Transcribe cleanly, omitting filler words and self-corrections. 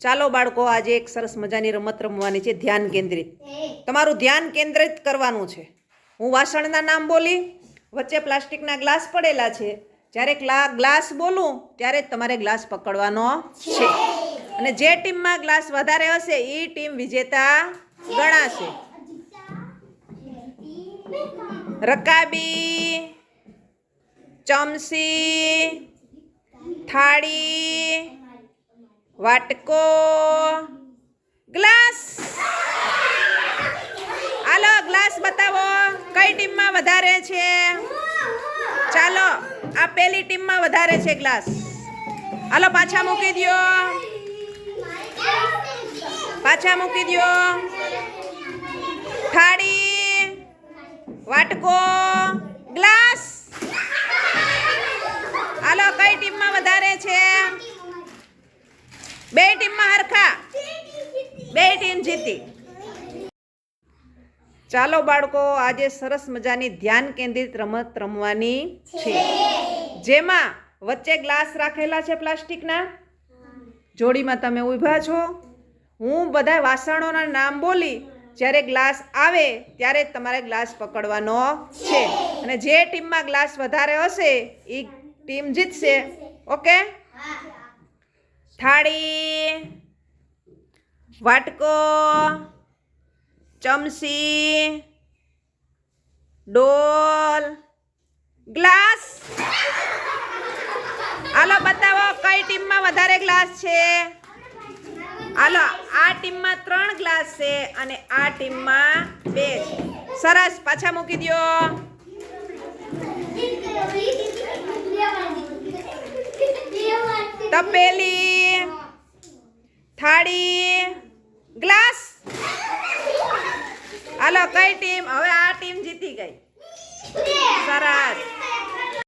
ચાલો બાળકો, આજે એક સરસ મજાની રમત રમવાની છે, ધ્યાન કેન્દ્રિત. તમારું ધ્યાન કેન્દ્રિત કરવાનું છે. હું વાસણના નામ બોલી, વચ્ચે પ્લાસ્ટિકના ગ્લાસ પડેલા છે. જ્યારે ગ્લાસ બોલું ત્યારે તમારે ગ્લાસ પકડવાનો છે, અને જે ટીમમાં ગ્લાસ વધારે હશે એ ટીમ વિજેતા ગણાશે. રકાબી, ચમચી, થાળી, વાટકો, ગ્લાસ. હાલો, ગ્લાસ બતાવો કઈ ટીમમાં વધારે છે. ચાલો, આ પેલી ટીમમાં વધારે છે ગ્લાસ. હાલો, પાછા મૂકી દો, પાછા મૂકી દો. થાળી, વાટકો, ગ્લાસ. હાલો, કઈ ટીમમાં વધારે છે. બે ટીમમાં હરખા, બે ટીમ જીતી. ચાલો બાળકો, આજે સરસ મજાની ધ્યાન કેન્દ્રિત રમત રમવાની છે, જેમાં વચ્ચે ગ્લાસ રાખેલા છે પ્લાસ્ટિકના. જોડીમાં તમે ઊભા છો. હું બધા વાસણોના નામ બોલી, જ્યારે ગ્લાસ આવે ત્યારે તમારે ગ્લાસ પકડવાનો છે, અને જે ટીમમાં ગ્લાસ વધારે હશે એ ટીમ જીતશે. ઓકે. થાળી, વાટકો, ચમચી, ડોલ, ગ્લાસ. હાલો, બતાવો કઈ ટીમમાં વધારે ગ્લાસ છે. હાલો, આ ટીમમાં 3 ગ્લાસ છે અને આ ટીમમાં 2 છે. સરસ, પાછા મૂકી દો. તપેલી, થાળી, ગ્લાસ. હાલો, કઈ ટીમ? હવે આ ટીમ જીતી ગઈ. સરસ.